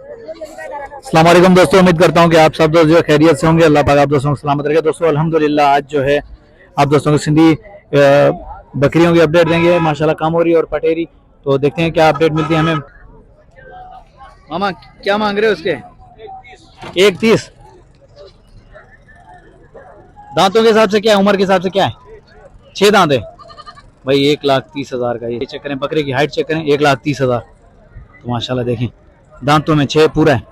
अस्सलाम वालेकुम दोस्तों, उम्मीद करता हूँ कि आप सब दोस्त जो खैरियत से होंगे। अल्लाह पाक आप दोस्तों को सलामत रखे। दोस्तों अल्हम्दुलिल्लाह आज जो है आप दोस्तों को सिंधी बकरियों की अपडेट देंगे। माशाल्लाह कामोरी और पटेरी, तो देखते हैं क्या अपडेट मिलती है हमें। मामा क्या मांग रहे हो उसके? 1.30। दांतों के हिसाब से क्या है, उम्र के हिसाब से क्या है? 6 दांत है भाई। 1,30,000 का ये चेक करें। बकरे की हाइट चेक करें, 1,30,000। तो माशाल्लाह देखें दांतों में 6 पूरा है।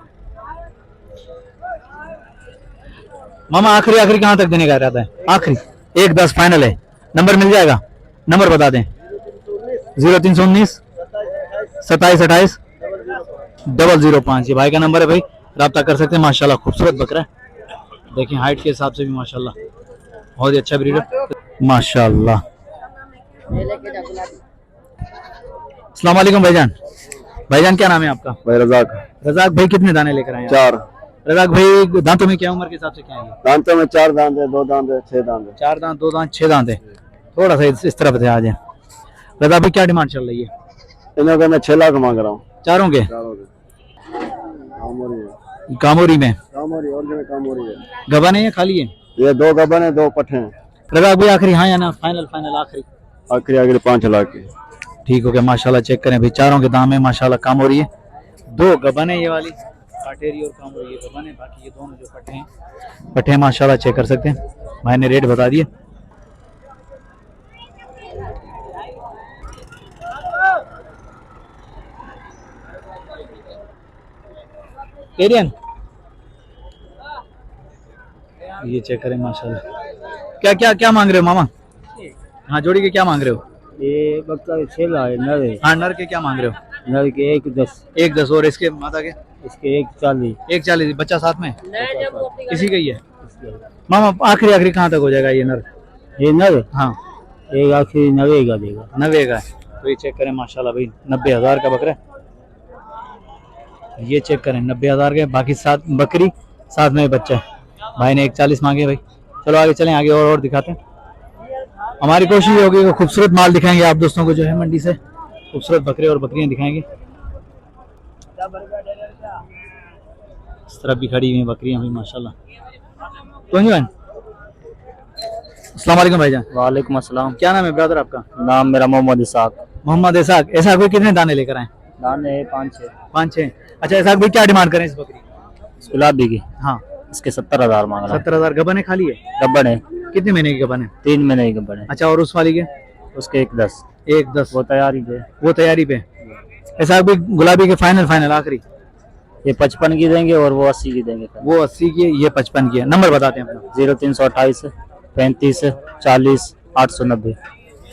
मामा आखिरी कहाँ तक देने का इरादा है? आखिरी 1.10 फाइनल है। नंबर मिल जाएगा? नंबर बता दें। 0319 27 28 005। ये भाई का नंबर है भाई, रब्ता कर सकते हैं। माशाल्लाह खूबसूरत बकरा है, देखें हाइट के हिसाब से भी माशाल्लाह बहुत ही अच्छा ब्रीड है माशाल्लाह। अस्सलाम वालेकुम भाईजान। भाईजान क्या नाम है आपका? भाई रजाक। रजाक भाई कितने दाने लेकर आए? 4। रजाक भाई दांतों में क्या, उम्र के हिसाब से क्या है? दांतों में 4 दांत है, 2 दांत है, 6 दांत है। 4 दांत, 2 दांत, 6 दांत है। थोड़ा सा इस तरफ से आ जाए। रजाक भाई क्या डिमांड चल रही है? इन्हों के मैं 6 लाख मांग रहा हूँ। चारों के? कामोरी में कामोरी है। गबन है या खाली है? ये 2 गबन है, 2 पट्ठे हैं। रजाक भाई आखिरी हाँ या ना? फाइनल आखिरी 5 लाख की। ठीक हो गया माशाल्लाह। चेक करें भाई, चारों के दाम है माशाल्लाह। कामोरी है, 2 गबन है, ये वाली काटेरी और कामोरी ये गबन है। बाकी ये दोनों जो पट्टे हैं माशाल्लाह चेक कर सकते हैं। भाई ने रेट बता दिए। एरियन ये चेक करें माशाल्लाह। क्या क्या क्या मांग रहे हो मामा? हाँ जोड़ी के क्या मांग रहे हो? ये बच्चा 6 लाख नर है। हाँ नर के क्या मांग रहे हो? नर के 1.10। 1.10 और इसके माता के? इसके 1.40। 1.40। बच्चा साथ में इसी का ही है मामा। आखिरी कहाँ तक हो जाएगा ये नर? ये नर हाँ एक आखिरी 90 का देगा। 90 का है। तो ये चेक करें माशाल्लाह भाई, 90,000 का बकरा है। ये चेक करें 90,000 के। बाकी 7 बकरी साथ में बच्चा है। भाई ने 1.40 मांगे भाई। चलो आगे चलें, आगे और दिखाते हैं। हमारी कोशिश ये होगी कि खूबसूरत माल दिखाएंगे आप दोस्तों को जो है मंडी से, खूबसूरत बकरे और बकरियां दिखाएंगे। इस तरफ भी खड़ी हुई हैं बकरियां भी माशाल्लाह। तो जी अस्सलाम वालेकुम भाईजान। वालेकुम अस्सलाम। क्या नाम है ब्रदर आपका? नाम मेरा मोहम्मद इसाक। मोहम्मद इसाक। ऐसा कोई कितने दाने लेकर आए? दाने 5-6। 5-6। अच्छा इसाक भाई क्या डिमांड करें इस बकरी? गुलाबी की हाँ इसके 70,000 मांग रहा हूँ। 70,000। गबन है खाली है? गब्बन है। कितने महीने की गबन है? 3 महीने की गब्बन है। अच्छा और उस वाली के? उसके 1.10। 1.10 वो तैयारी पे। वो तैयारी पे। ऐसा भी गुलाबी के फाइनल आखिरी? ये 55 की देंगे और वो 80 की देंगे। वो 80 की है, ये 55 की है। नंबर बताते हैं अपना। 0328 35 40 890।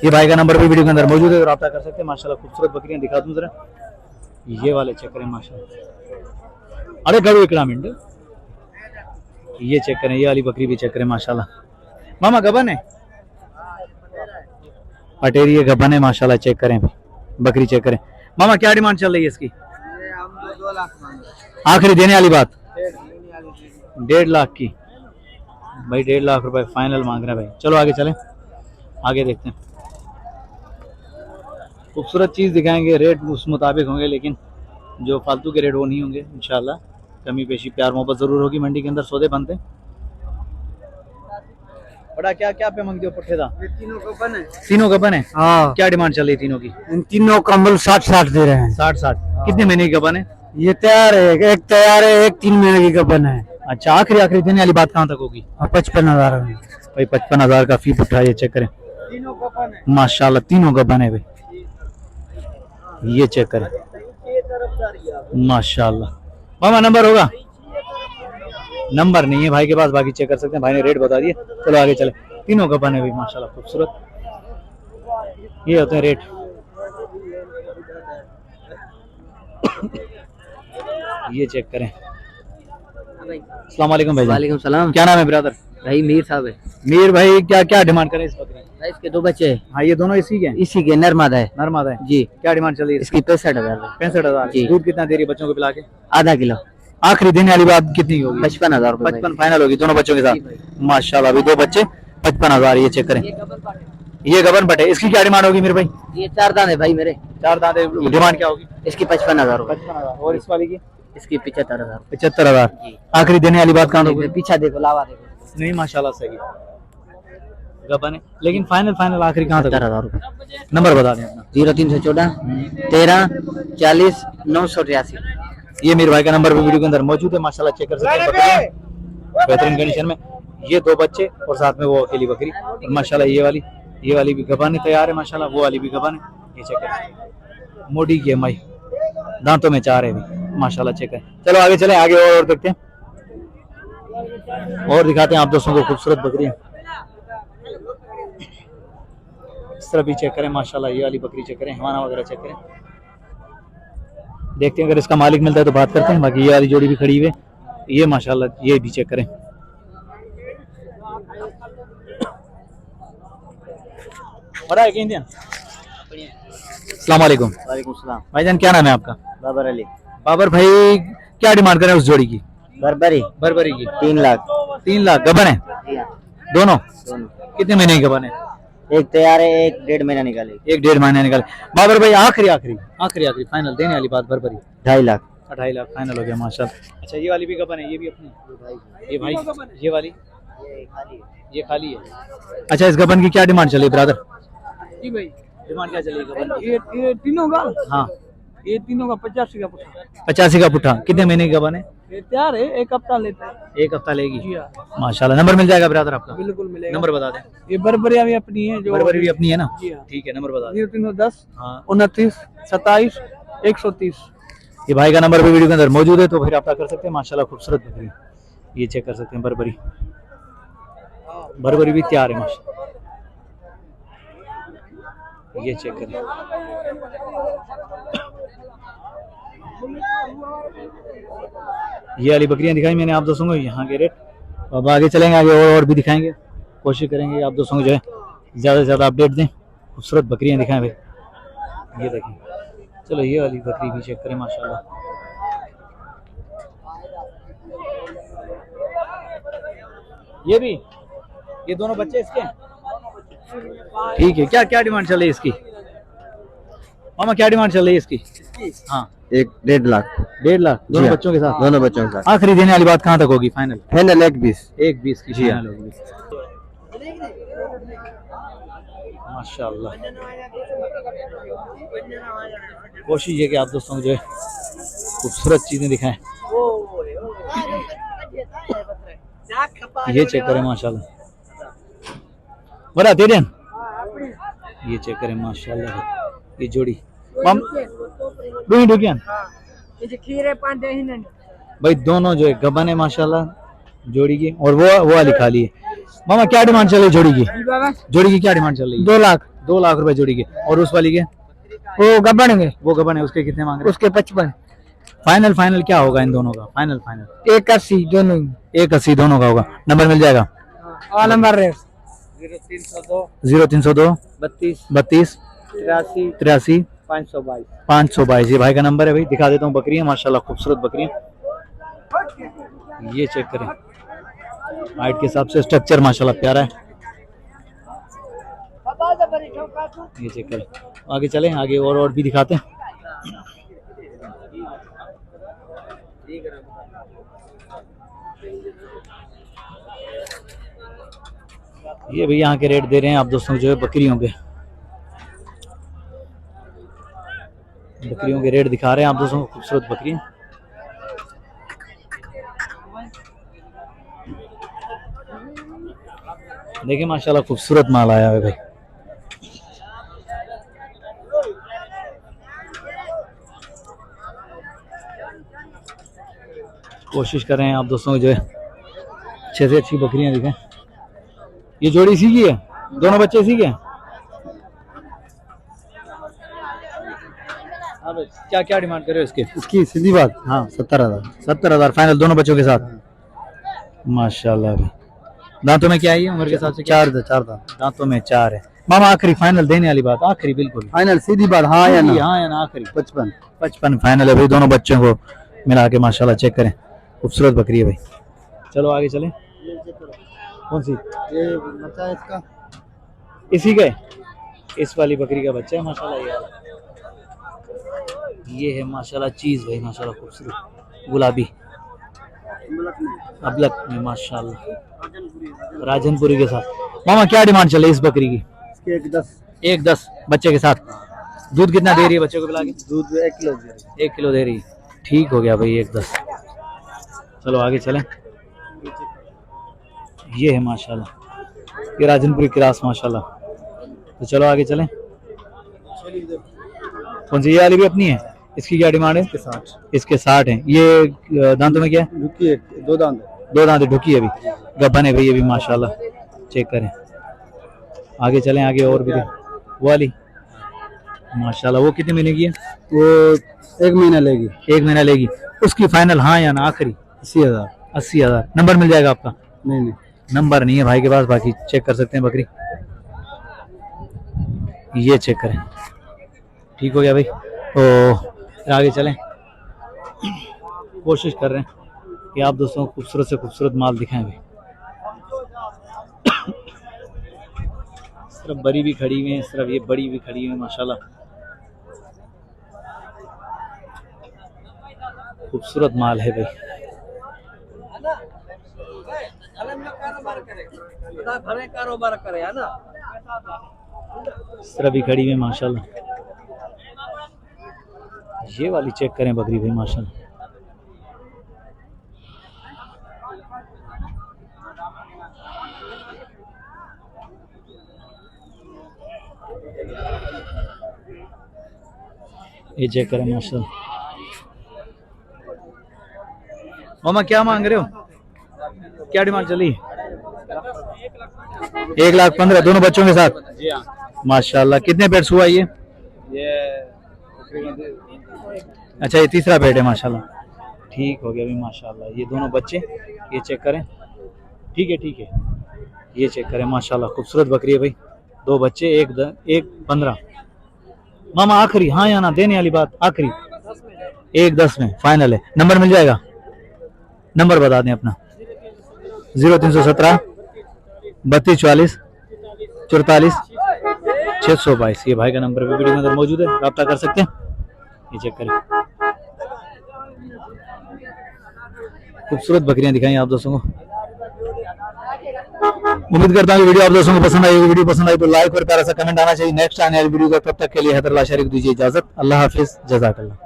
ये भाई का नंबर भी वीडियो के अंदर मौजूद है, रब्ता कर सकते हैं। माशाल्लाह खूबसूरत बकरियां दिखा दूं जरा। ये वाले चेक करें माशाल्लाह। अरे गड़ू एक मिनट, ये चेक करें। ये वाली बकरी भी चेक करें माशाल्लाह। मामा गबन है? पटेरी है, गबन है माशाल्लाह। चेक करें बकरी चेक करें। मामा क्या डिमांड चल रही है इसकी? आखिरी देने वाली बात 1.5 लाख की भाई। 1.5 लाख रुपए फाइनल मांग रहे हैं भाई। चलो आगे चलें, आगे देखते हैं। खूबसूरत चीज़ दिखाएंगे, रेट उस मुताबिक होंगे, लेकिन जो फालतू के रेट वो नहीं होंगे इंशाल्लाह। कमी पेशी प्यार मोहब्बत जरूर होगी। मंडी के अंदर सौदे बनते हैं। बड़ा क्या क्या पे मांगते हो पुट्ठेदा? तीनों गब्बन है। तीनों गबन है? हाँ। क्या डिमांड चल रही है तीनों की? इन तीनों कम्बल 60-60 दे रहे हैं। 60-60। कितने महीने की गबन है? ये तैयार है, एक तैयार है, एक 3 महीने की गब्बन है। अच्छा आखिरी देने वाली बात कहाँ तक होगी? 55,000 भाई 55,000 का फी उठा। ये चेक करें माशाल्लाह, तीनों गबन है भाई। ये चेक करें माशाल्लाह। मामा नंबर होगा? नंबर नहीं है भाई के पास, बाकी चेक कर सकते हैं। भाई ने रेट बता दिए। चलो आगे चले। तीनों गबन है भाई माशाल्लाह खूबसूरत। ये होते हैं रेट। ये चेक करें। अस्सलाम वालेकुम भाई। वालेकुम सलाम। क्या नाम है ब्रदर? भाई मीर साहब है। मीर भाई क्या क्या डिमांड करें इस बकरी? भाई इसके 2 बच्चे हैं। हाँ ये दोनों इसी के हैं? इसी के नरमादा है। नरमादा है जी। क्या डिमांड चल रही है इसकी 65,000। 65,000। जी। दूध कितना दे रही है बच्चों को पिला के? आधा किलो। आखिरी देने वाली बात कितनी होगी? 55,000। 55 फाइनल होगी दोनों बच्चों के साथ माशाल्लाह। अभी 2 बच्चे 55,000। ये चेक करें। ये गबन बटे, इसकी क्या डिमांड होगी मेरे भाई? ये 4 दांत है भाई मेरे। 4 दांत है, डिमांड क्या होगी? इसकी 55,000 रुपए। 55,000। और इस वाली की? इसकी 75,000। 75,000। जी। आखिरी देने वाली बात कहाँ होगी? पीछा देखो, लावा देखो। नहीं माशाल्लाह सही गबन है, लेकिन फाइनल आखिरी कहाँ तक? 70,000 रुपए। नंबर बता दें अपना। 0314 13 40 983। ये मेरे भाई का नंबर भी वीडियो के अंदर मौजूद है। माशाल्लाह चेक कर सकते हैं, बकरियां बेहतरीन कंडीशन में। ये 2 बच्चे और साथ में वो अकेली बकरी। और माशाल्लाह ये वाली भी गबाने तैयार है माशाल्लाह, वो वाली भी गबान है। ये चेक कर, मोटी की है माई, दांतों में 4 है भी माशाल्लाह। चेक है, चलो आगे चले, आगे और देखते हैं और दिखाते हैं आप दोस्तों को खूबसूरत बकरियां। इस तरह भी चेक करें माशाल्लाह, ये वाली बकरी चेक करें, हवाना वगैरह चेक करें। देखते हैं अगर इसका मालिक मिलता है तो बात करते हैं। बाकी ये वाली जोड़ी भी खड़ी हुई है, ये माशाल्लाह ये भी चेक करें। अस्सलाम वालेकुम। वालेकुम सलाम। भाईजान क्या नाम है आपका? बाबर अली। बाबर भाई, क्या डिमांड करें उस जोड़ी की? बरबरी की 3 लाख। 3 लाख। गबन है जी हाँ, दोनों? दोनों। कितने महीने की गबन है? एक तैयार है, एक 1.5 महीना निकाले। 1-1.5 महीने निकाले। बाबर भाई आखिरी फाइनल देने वाली बात, बरबरी 2.5 लाख। 2.5 लाख फाइनल हो गया माशाल्लाह। अच्छा ये वाली भी गबन है, ये भी अपनी? ये भाई ये वाली ये खाली है। अच्छा इस गबन की क्या डिमांड चली ब्रदर? जी भाई, डिमांड क्या चली गबन की? ये तीनों का, हाँ ये तीनों का 85 का पुट्ठा। 85 का पुट्ठा। कितने महीने की गबन है? ये तैयार है, 1 हफ्ता लेता है। 1 हफ्ता लेगी जी हाँ, माशाल्लाह। नंबर मिल जाएगा ब्रदर आपका? बिल्कुल मिलेगा। नंबर बता दें। ये बरबरिया भी अपनी है, जो बरबरी भी अपनी है ना? जी हाँ। ठीक है, नंबर बता दें। 0310 हाँ 29 27 130। ये भाई का नंबर भी वीडियो के अंदर मौजूद है, तो फिर आप कर सकते हैं। माशाल्लाह खूबसूरत बकरी, ये चेक कर सकते हैं। बरबरी भी तैयार है माशाल्लाह, ये चेक करें। ये वाली बकरियां दिखाई मैंने आप दोस्तों को, यहाँ के रेट। अब आगे चलेंगे, आगे और भी दिखाएंगे, कोशिश करेंगे आप दोस्तों को जो है ज़्यादा से ज़्यादा अपडेट दें, खूबसूरत बकरियां दिखाएं भाई। ये देखें, चलो ये वाली बकरी भी चेक करें माशाल्लाह। ये भी, ये दोनों बच्चे इसके हैं? ठीक है। क्या क्या डिमांड चल रही है इसकी मामा? क्या डिमांड चल रही है इसकी? हाँ 1.5 लाख। 1.5 लाख दोनों जी हाँ। बच्चों के साथ? दोनों बच्चों के साथ। आखिरी देने वाली बात कहाँ तक होगी? फाइनल 1.20। 1.20 की जी हाँ। फाइनल होगी माशाल्लाह। कोशिश है कि आप दोस्तों को जो है खूबसूरत चीजें दिखाएं। ये चेक करें माशाल्लाह, बड़ा तेरे ये चेक करें माशाल्लाह। ये जोड़ी मम डूई डुकियन भाई, दोनों जो है गबन है माशाल्लाह जोड़ी की, और वो वाली खाली है। मामा क्या डिमांड चल रही है जोड़ी की? जोड़ी की क्या डिमांड चल रही है? 2 लाख। 2 लाख रुपए जोड़ी के। और उस वाली के? वो गबन है, वो गबन है, उसके कितने मांग रहे हैं? उसके 55। फाइनल क्या होगा इन दोनों का? फाइनल 81 दोनों। 180 दोनों का होगा। नंबर मिल जाएगा? नंबर है 0302 32 32 83 83 522। 522। ये भाई का नंबर है भाई। दिखा देता हूँ बकरियां माशाल्लाह, खूबसूरत बकरियां। ये चेक करें, हाइट के हिसाब से स्ट्रक्चर माशाल्लाह प्यारा है। ये चेक करें, आगे चलें, आगे और भी दिखाते हैं। ये भी यहाँ के रेट दे रहे हैं आप दोस्तों जो है बकरियों के रेट दिखा रहे हैं आप दोस्तों को, खूबसूरत बकरियां। देखिए माशाल्लाह खूबसूरत माल आया है भाई। कोशिश कर रहे हैं आप दोस्तों को जो है अच्छे से अच्छी बकरियां दिखें। ये जोड़ी इसी की है? दोनों बच्चे इसी के हैं? क्या क्या डिमांड कर रहे हो इसके? इसकी सीधी बात, हाँ 70,000। 70,000 फाइनल दोनों बच्चों के साथ। माशाल्लाह भाई। दांतों में क्या है उम्र के हिसाब से? 4 दांत। दांतों में 4 है। मामा आखिरी फाइनल देने वाली बात, आखिरी बिल्कुल फाइनल सीधी बात, हाँ या ना? हाँ या ना? आखिरी 55 फाइनल है भाई, दोनों बच्चों को मिला के माशाल्लाह। चेक करें, खूबसूरत बकरी है भाई। चलो आगे चलें। कौन सी? ये बच्चा इसका इसी का है? इस वाली बकरी का बच्चा है माशाल्लाह ये है माशाल्लाह चीज भाई माशाल्लाह खूबसूरत गुलाबी अबलक में माशाल्लाह राजनपुरी के साथ। मामा क्या डिमांड चले इस बकरी की? इसके 1.10 1.10 बच्चे के साथ। दूध कितना दे रही है बच्चे को पिला के? दूध 1 किलो दे रही 1 किलो दे रही है। ठीक हो गया भाई 1.10। चलो आगे चलें। ये है माशाल्लाह ये राजनपुरी क्रास माशाल्लाह। तो चलो आगे चलें। कौन सी ये वाली भी अपनी है? इसकी क्या डिमांड है? इसके 60 इसके 60 है। ये दांतों में क्या है? रुकी है 2 दांत है। 2 दांत ढुकी है अभी गब्बन है भाई ये भी माशाल्लाह। चेक करें आगे चलें आगे और भी वो वाली माशाल्लाह वो कितने महीने की है? वो 1 महीना लेगी। 1 महीना लेगी। उसकी फाइनल हाँ या ना आखिरी? 80,000। 80,000। नंबर मिल जाएगा आपका? नहीं नंबर नहीं है भाई के पास बाकी चेक कर सकते हैं बकरी। ये चेक करें ठीक हो गया भाई। तो फिर आगे चलें। कोशिश कर रहे हैं कि आप दोस्तों को खूबसूरत से खूबसूरत माल दिखाएं भाई। सिर्फ बड़ी भी खड़ी हुई है सिर्फ ये बड़ी भी खड़ी हुई है माशाल्लाह खूबसूरत माल है भाई। कारोबार करे है ना सिर्फ भी खड़ी हुई है माशाल्लाह। ये वाली चेक करें बकरी भाई माशाल्लाह। ये चेक करें माशाल्लाह। मामा क्या मांग रहे हो? क्या डिमांड चली? 1,15,000 दोनों बच्चों के साथ जी हाँ। माशाल्लाह। कितने पेट्स हुआ ये? अच्छा ये तीसरा पेट है माशाल्लाह। ठीक हो गया अभी माशाल्लाह। ये दोनों बच्चे ये चेक करें ठीक है ये चेक करें माशाल्लाह खूबसूरत बकरी है भाई। 2 बच्चे 1,15,000। मामा आखिरी हाँ या ना देने वाली बात आखिरी 1.10 में फाइनल है। नंबर मिल जाएगा? नंबर बता दें अपना। 0317 32 44 44 622 ये भाई का नंबर भी वीडियो में अंदर मौजूद है रब्ता कर सकते हैं। ये चेक करें खूबसूरत बकरियां दिखाई आप दोस्तों को। उम्मीद करता हूँ वीडियो आप दोस्तों को पसंद आई। वीडियो पसंद आई तो लाइक और प्यारा सा कमेंट आना चाहिए। नेक्स्ट आने वाली वीडियो का तब तक के लिए हैदरल्लाह शरीफ दीजिए इजाजत। अल्लाह हाफिज जज़ाकल्लाह।